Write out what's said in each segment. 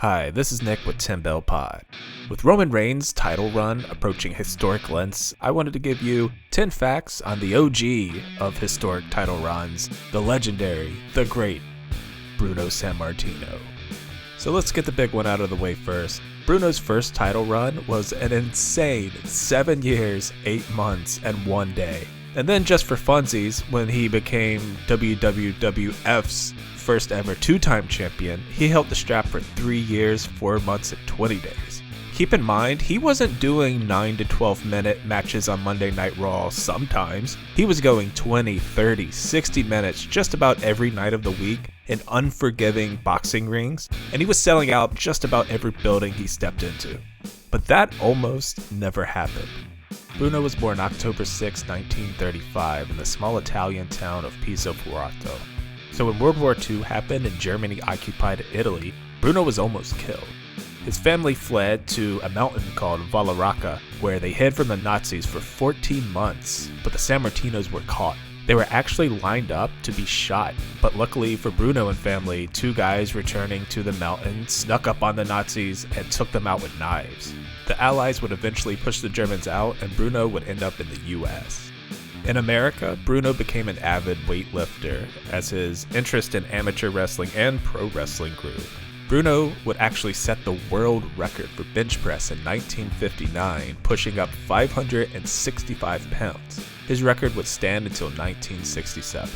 Hi, this is Nick with 10 Bell Pod. With Roman Reigns' title run approaching historic lengths, I wanted to give you 10 facts on the OG of historic title runs, the legendary, the great Bruno Sammartino. So let's get the big one out of the way first. Bruno's first title run was an insane 7 years, 8 months, and 1 day. And then just for funsies, when he became WWF's first ever 2-time champion, he held the strap for 3 years, 4 months, and 20 days. Keep in mind, he wasn't doing 9 to 12 minute matches on Monday Night Raw sometimes. He was going 20, 30, 60 minutes just about every night of the week in unforgiving boxing rings, and he was selling out just about every building he stepped into. But that almost never happened. Bruno was born October 6, 1935 in the small Italian town of Pisofurato. So when World War II happened and Germany occupied Italy, Bruno was almost killed. His family fled to a mountain called Vallaracca, where they hid from the Nazis for 14 months, but the Sammartinos were caught. They were actually lined up to be shot, but luckily for Bruno and family, 2 guys returning to the mountain snuck up on the Nazis and took them out with knives. The Allies would eventually push the Germans out, and Bruno would end up in the US. In America, Bruno became an avid weightlifter as his interest in amateur wrestling and pro wrestling grew. Bruno would actually set the world record for bench press in 1959, pushing up 565 pounds. His record would stand until 1967.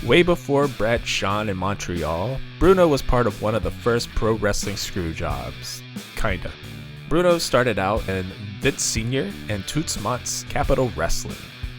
Way before Bret, Shawn, and Montreal, Bruno was part of one of the first pro wrestling screw jobs. Kinda. Bruno started out in Vince Sr. and Toots Mott's Capital Wrestling.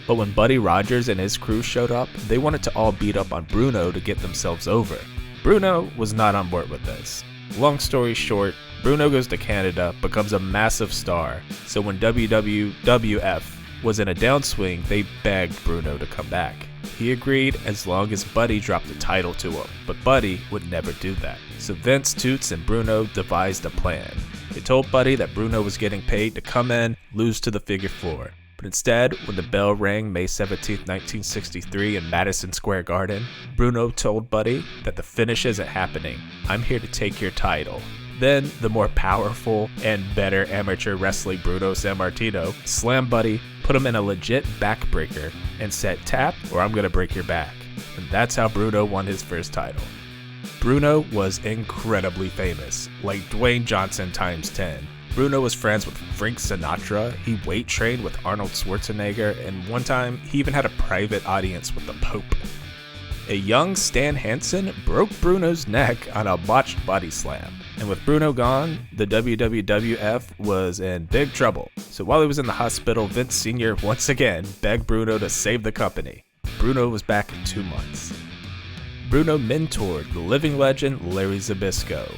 But when Buddy Rogers and his crew showed up, they wanted to all beat up on Bruno to get themselves over. Bruno was not on board with this. Long story short, Bruno goes to Canada, becomes a massive star, so when WWF was in a downswing, they begged Bruno to come back. He agreed as long as Buddy dropped the title to him, but Buddy would never do that. So Vince, Toots, and Bruno devised a plan. They told Buddy that Bruno was getting paid to come in, lose to the figure 4. But instead, when the bell rang May 17, 1963 in Madison Square Garden, Bruno told Buddy that the finish isn't happening. I'm here to take your title. Then, the more powerful and better amateur wrestling Bruno Sammartino slammed Buddy, put him in a legit backbreaker, and said, "Tap or I'm gonna break your back." And that's how Bruno won his first title. Bruno was incredibly famous, like Dwayne Johnson times 10. Bruno was friends with Frank Sinatra, he weight trained with Arnold Schwarzenegger, and one time he even had a private audience with the Pope. A young Stan Hansen broke Bruno's neck on a botched body slam. And with Bruno gone, the WWF was in big trouble. So while he was in the hospital, Vince Sr. once again begged Bruno to save the company. Bruno was back in 2 months. Bruno mentored the living legend Larry Zabisco.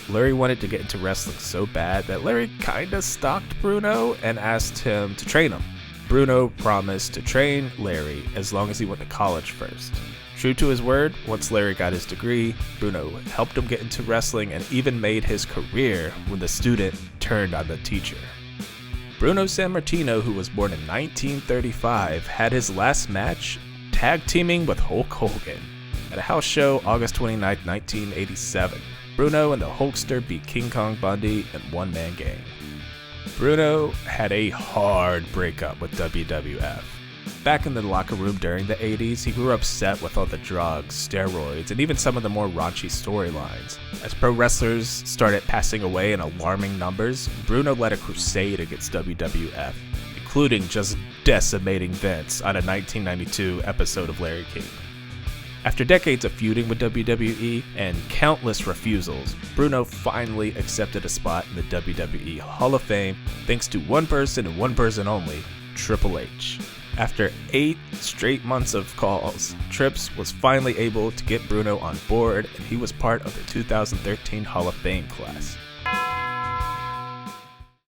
Larry wanted to get into wrestling so bad that Larry kinda stalked Bruno and asked him to train him. Bruno promised to train Larry as long as he went to college first. True to his word, once Larry got his degree, Bruno helped him get into wrestling and even made his career when the student turned on the teacher. Bruno Sammartino, who was born in 1935, had his last match tag teaming with Hulk Hogan at a house show August 29, 1987. Bruno and the Hulkster beat King Kong Bundy in one-man gang. Bruno had a hard breakup with WWF. Back in the locker room during the 80s, he grew upset with all the drugs, steroids, and even some of the more raunchy storylines. As pro wrestlers started passing away in alarming numbers, Bruno led a crusade against WWF, including just decimating Vince on a 1992 episode of Larry King. After decades of feuding with WWE and countless refusals, Bruno finally accepted a spot in the WWE Hall of Fame thanks to one person and one person only, Triple H. After 8 straight months of calls, Trips was finally able to get Bruno on board, and he was part of the 2013 Hall of Fame class.